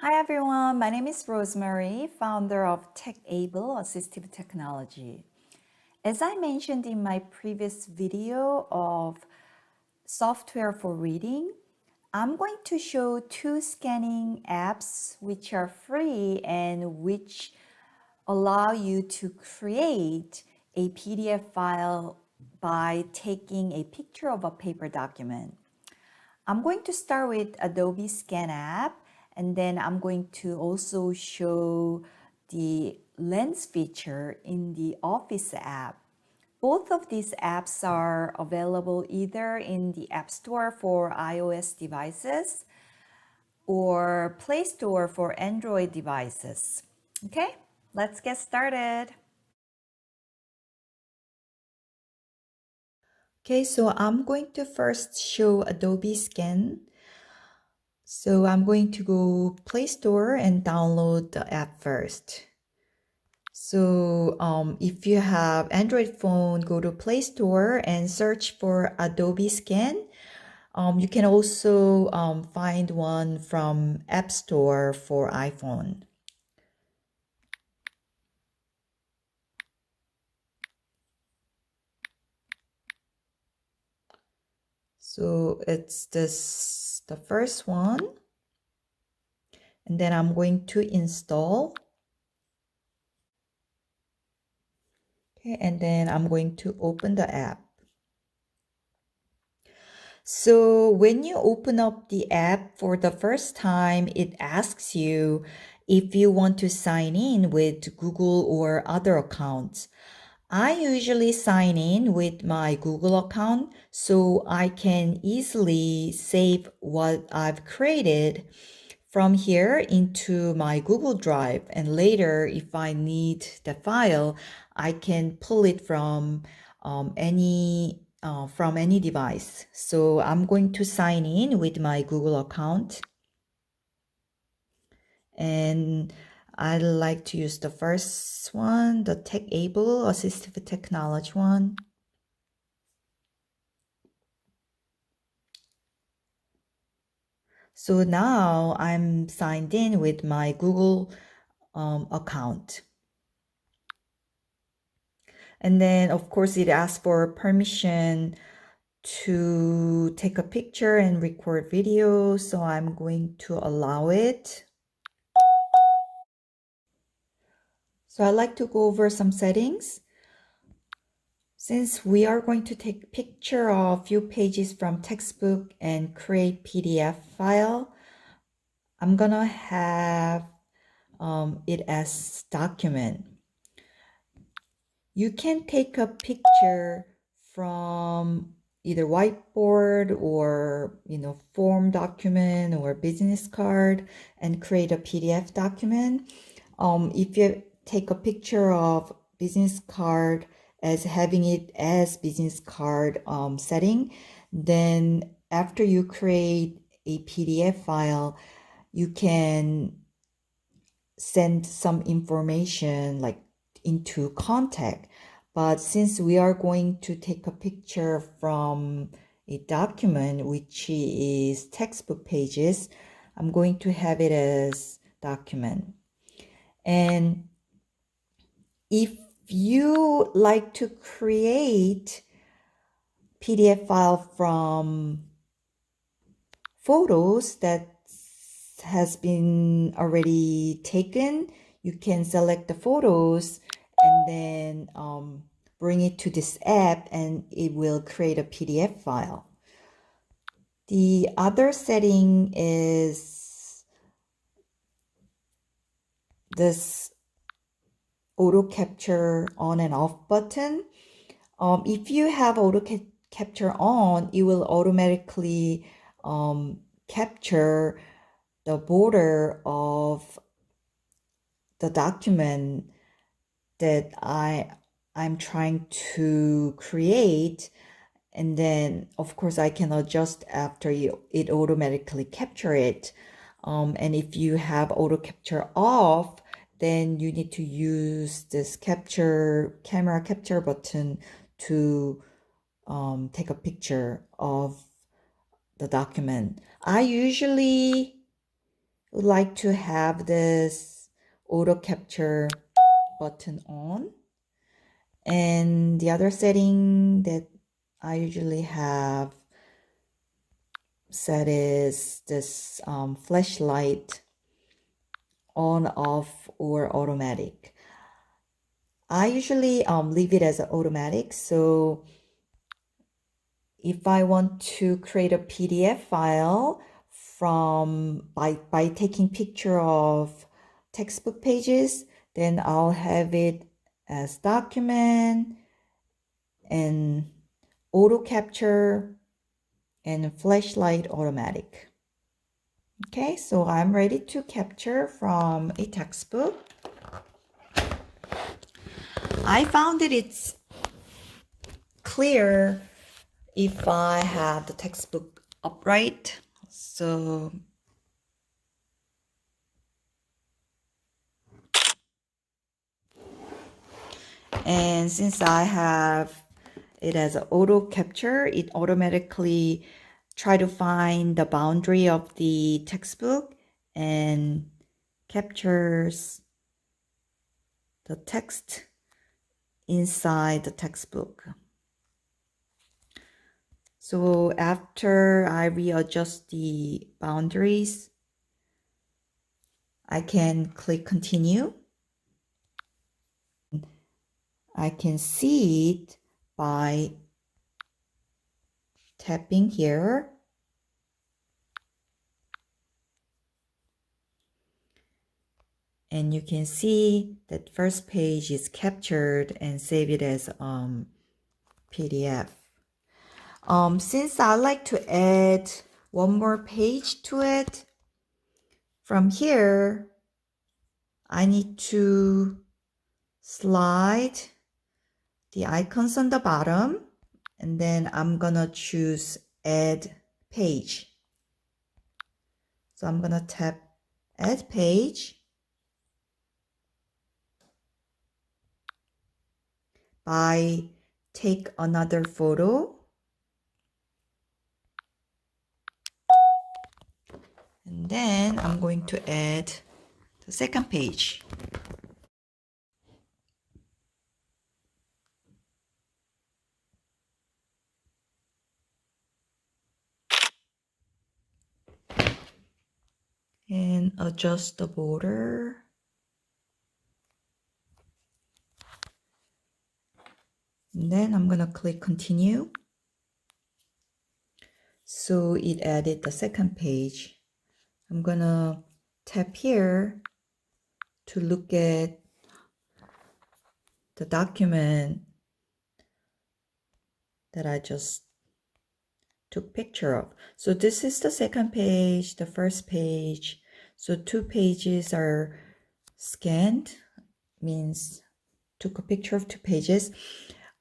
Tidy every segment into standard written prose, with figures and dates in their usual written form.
Hi everyone, my name is Rosemary, founder of Techable, Assistive Technology. As I mentioned in my previous video of software for reading, I'm going to show two scanning apps which are free and which allow you to create a PDF file by taking a picture of a paper document. I'm going to start with Adobe Scan app, and then I'm going to also show the lens feature in the Office app. Both of these apps are available either in the App Store for iOS devices or Play Store for Android devices. Okay, let's get started. Okay, so I'm going to first show Adobe Scan. So I'm going to go Play Store and download the app first. So if you have Android phone, go to Play Store and search for Adobe Scan. You can also find one from App Store for iPhone. So it's the first one. And then I'm going to install. Okay, and then I'm going to open the app. So when you open up the app for the first time, it asks you if you want to sign in with Google or other accounts. I usually sign in with my Google account so I can easily save what I've created from here into my Google Drive. And later, if I need the file, I can pull it from any device. So I'm going to sign in with my Google account. And I like to use the first one, the Techable Assistive Technology one. So now I'm signed in with my Google account. And then, of course, it asks for permission to take a picture and record video. So I'm going to allow it. So I'd like to go over some settings. Since we are going to take a picture of a few pages from textbook and create PDF file, I'm gonna have it as document. You can take a picture from either whiteboard or form document or business card and create a PDF document. If you take a picture of business card as having it as business card setting, then after you create a PDF file, you can send some information like into contact. But since we are going to take a picture from a document, which is textbook pages, I'm going to have it as document. And if you like to create PDF file from photos that has been already taken, you can select the photos and then bring it to this app and it will create a PDF file. The other setting is this auto capture on and off button. If you have auto capture on, it will automatically capture the border of the document that I'm trying to create, and then of course I can adjust after it automatically capture it. And if you have auto capture off, then you need to use this camera capture button to take a picture of the document. I usually would like to have this auto capture button on. And the other setting that I usually have set is this flashlight on, off, or automatic. I usually leave it as automatic. So if I want to create a PDF file from by taking picture of textbook pages, then I'll have it as document and auto capture and flashlight automatic. Okay, so I'm ready to capture from a textbook. I found that it's clear if I have the textbook upright. So and since I have it as an auto capture, it automatically try to find the boundary of the textbook and captures the text inside the textbook. So after I readjust the boundaries, I can click continue. I can see it by tapping here. And you can see that first page is captured and save it as PDF. Since I like to add one more page to it, from here, I need to slide the icons on the bottom, and then I'm gonna choose add page. So I'm gonna tap add page by take another photo. And then I'm going to add the second page. And adjust the border. And then I'm gonna click continue. So it added the second page. I'm gonna tap here to look at the document that I just took picture of. So this is the second page, the first page. So 2 pages are scanned, means took a picture of 2 pages.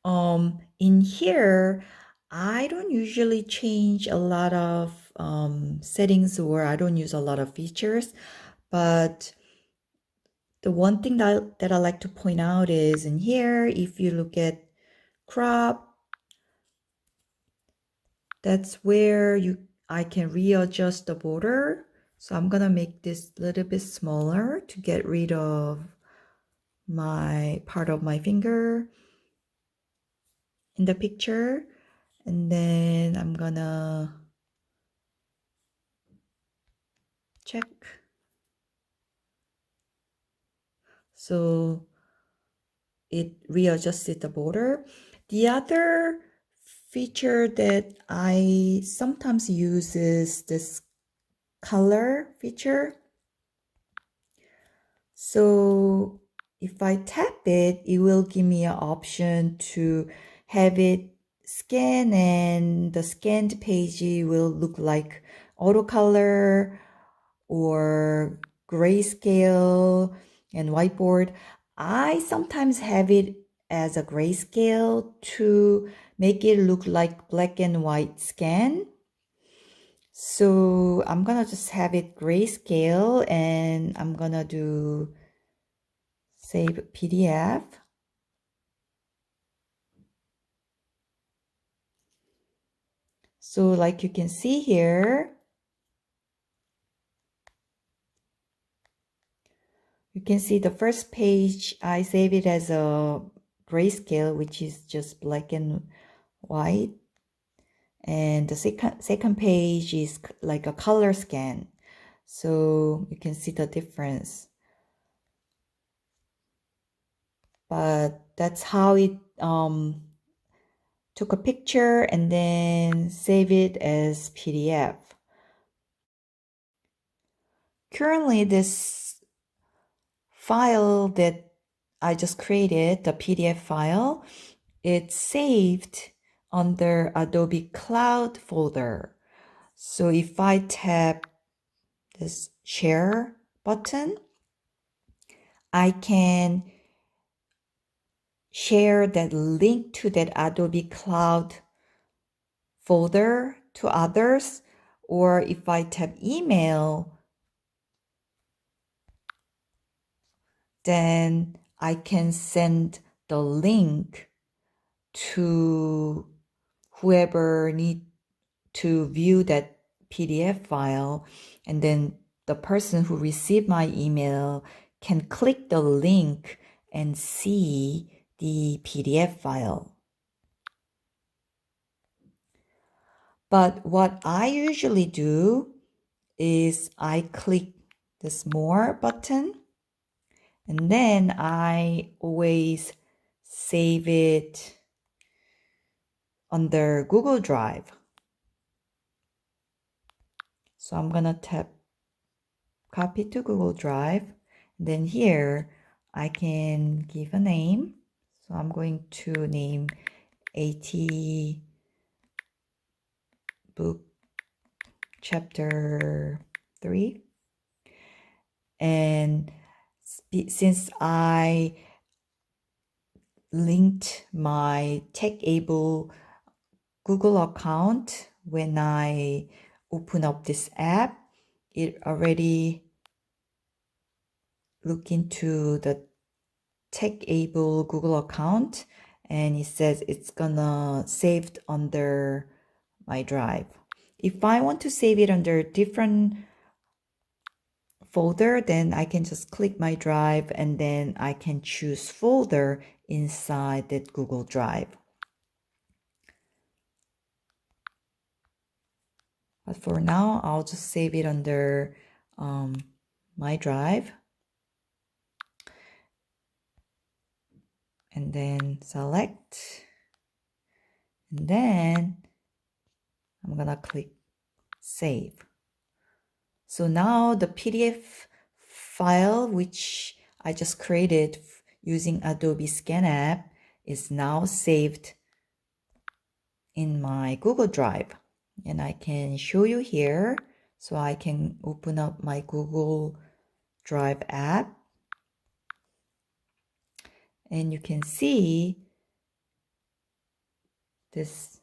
In here, I don't usually change a lot of settings, or I don't use a lot of features, but the one thing that I like to point out is in here, if you look at crop, that's where I can readjust the border. So I'm gonna make this a little bit smaller to get rid of my part of my finger in the picture. And then I'm gonna check. So it readjusted the border. The other feature that I sometimes use is this color feature. So if I tap it, it will give me an option to have it scan, and the scanned page will look like auto color or grayscale and whiteboard. I sometimes have it as a grayscale to make it look like black and white scan. So I'm gonna just have it grayscale, and I'm gonna do save PDF. So like you can see here, You can see the first page, I save it as a grayscale, which is just black and white. And the second page is like a color scan. So you can see the difference. But that's how it took a picture and then save it as PDF. Currently, this file that I just created, the PDF file, it's saved under Adobe Cloud folder. So if I tap this share button, I can share that link to that Adobe Cloud folder to others, or if I tap email, then I can send the link to whoever need to view that PDF file, and then the person who received my email can click the link and see the PDF file. But what I usually do is I click this more button, and then I always save it under Google Drive. So I'm gonna tap copy to Google Drive. Then here I can give a name. So I'm going to name AT book chapter 3. And since I linked my Techable Google account when I open up this app, it already look into the Techable Google account, and it says it's gonna saved under my drive. If I want to save it under different folder, then I can just click my drive and then I can choose folder inside that Google Drive. But for now, I'll just save it under my drive. And then select. And then I'm gonna click save. So now the PDF file, which I just created using Adobe Scan app, is now saved in my Google Drive. And I can show you here. So I can open up my Google Drive app. And you can see this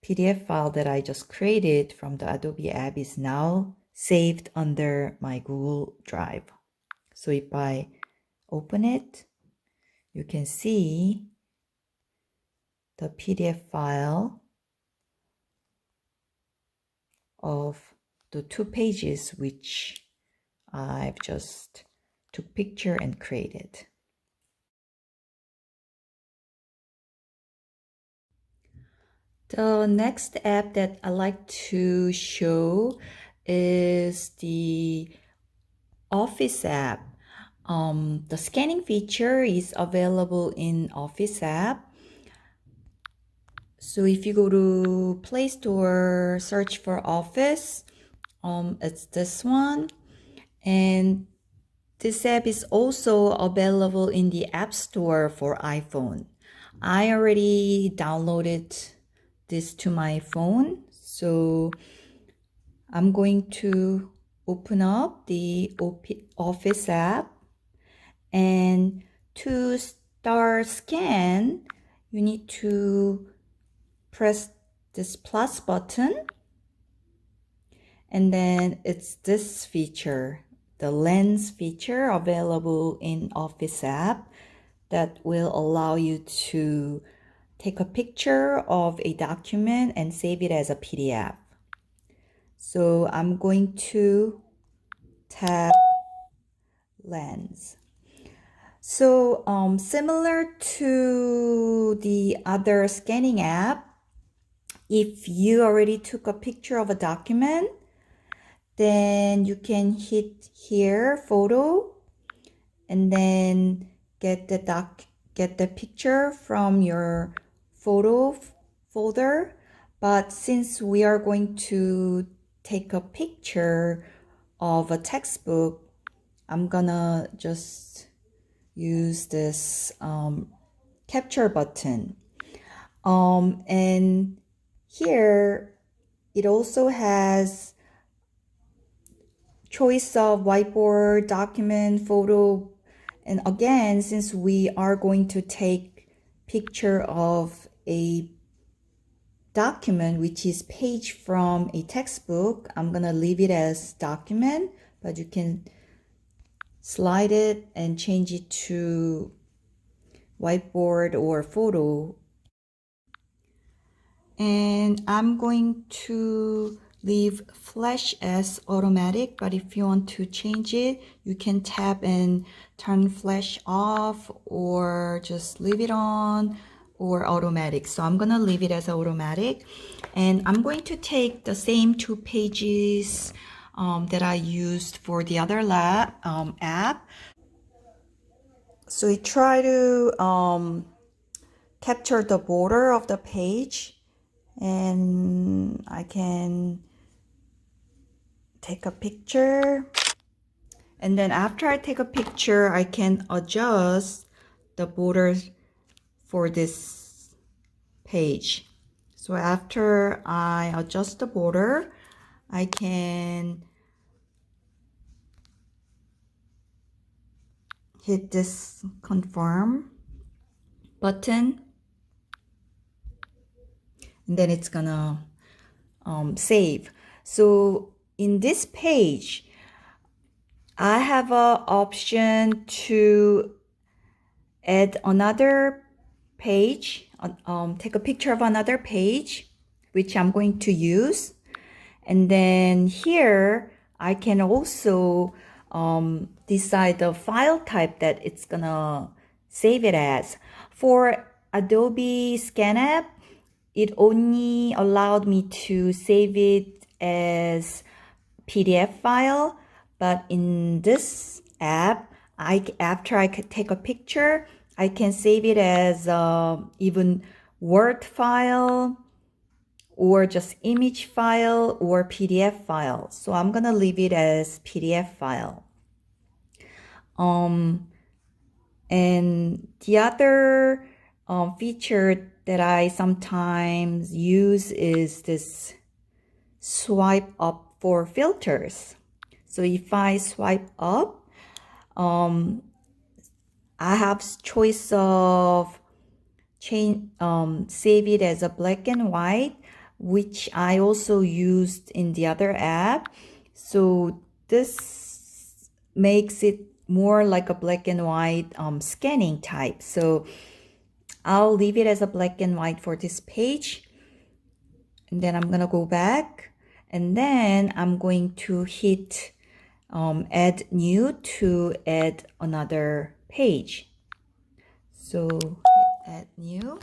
PDF file that I just created from the Adobe app is now saved under my Google Drive. So if I open it, you can see the PDF file of the 2 pages which I've just took picture and created. The next app that I like to show is the Office app. The scanning feature is available in Office app. So if you go to Play Store, search for Office, it's this one. And this app is also available in the App Store for iPhone. I already downloaded this to my phone. So I'm going to open up the Office app. And to start scan, you need to press this plus button. And then it's this feature, the lens feature available in Office app that will allow you to take a picture of a document and save it as a PDF. So I'm going to tap Lens. So similar to the other scanning app, if you already took a picture of a document, then you can hit here, photo, and then get the picture from your photo folder. But since we are going to take a picture of a textbook, I'm gonna just use this capture button. And here it also has choice of whiteboard, document, photo. And again, since we are going to take picture of a document, which is page from a textbook, I'm gonna leave it as document, but you can slide it and change it to whiteboard or photo. And I'm going to leave flash as automatic, but if you want to change it, you can tap and turn flash off or just leave it on or automatic. So I'm gonna leave it as automatic, and I'm going to take the same 2 pages that I used for the other lab app. So we try to capture the border of the page, and I can take a picture, and then after I take a picture I can adjust the borders for this page. So after I adjust the border, I can hit this confirm button, and then it's gonna save. So in this page I have an option to add another page, take a picture of another page, which I'm going to use. And then here, I can also decide the file type that it's gonna save it as. For Adobe Scan app, it only allowed me to save it as PDF file, but in this app, after I could take a picture, I can save it as even Word file or just image file or PDF file. So I'm gonna leave it as PDF file. And the other feature that I sometimes use is this swipe up for filters. So if I swipe up, I have choice of save it as a black and white, which I also used in the other app. So this makes it more like a black and white scanning type. So I'll leave it as a black and white for this page. And then I'm gonna go back, and then I'm going to hit add new to add another page. So add new,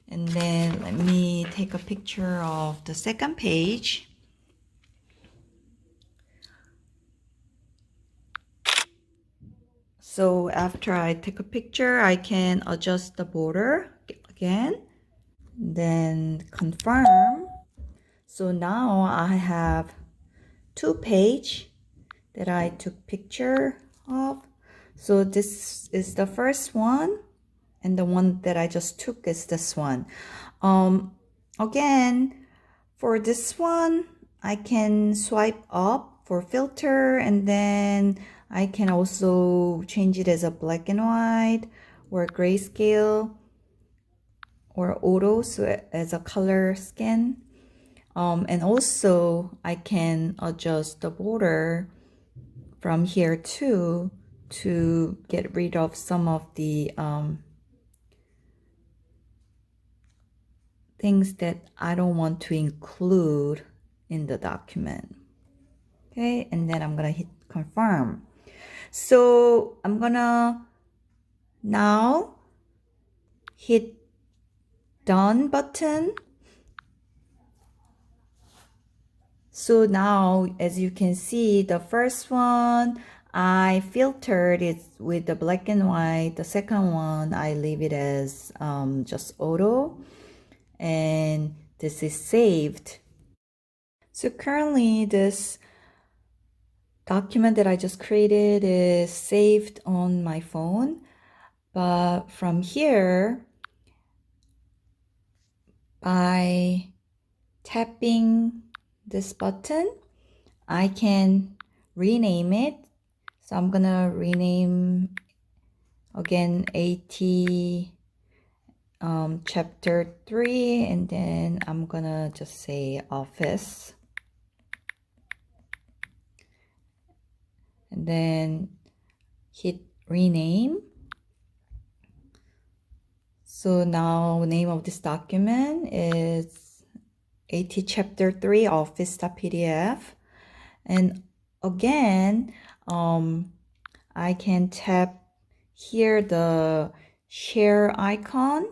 and then let me take a picture of the second page. So after I take a picture, I can adjust the border again, then confirm. So now I have 2 pages that I took picture of. So this is the first one, and the one that I just took is this one. Again, for this one, I can swipe up for filter, and then I can also change it as a black and white or grayscale or auto, so as a color scan. And also I can adjust the border from here too to get rid of some of the things that I don't want to include in the document. Okay, and then I'm gonna hit confirm. So I'm gonna now hit done button. So now, as you can see, the first one I filtered it with the black and white. The second one I leave it as just auto, and this is saved. So currently this document that I just created is saved on my phone, but from here, by tapping this button, I can rename it. So I'm gonna rename again AT chapter 3, and then I'm gonna just say office, and then hit rename. So now name of this document is AT chapter 3 office.pdf, and again I can tap here the share icon,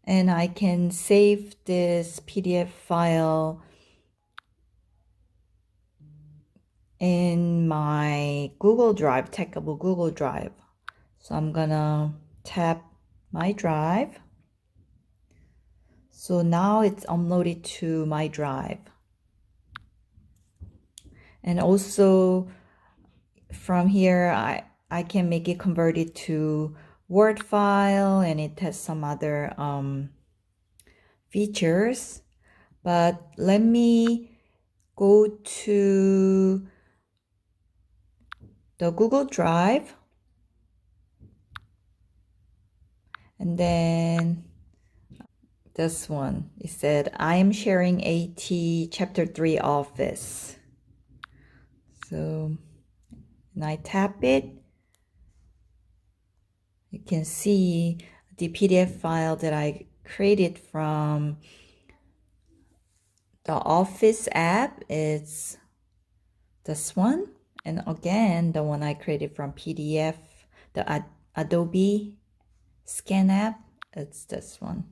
and I can save this PDF file in my Google Drive, Techable Google Drive. So I'm gonna tap my drive. So now it's uploaded to my drive. And also from here, I can make it converted to Word file, and it has some other features. But let me go to the Google Drive, and then this one, it said, I am sharing AT chapter 3 office. So when I tap it, you can see the PDF file that I created from the Office app is this one. And again, the one I created from PDF, the Adobe Scan app, it's this one.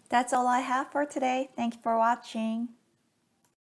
That's all I have for today. Thank you for watching.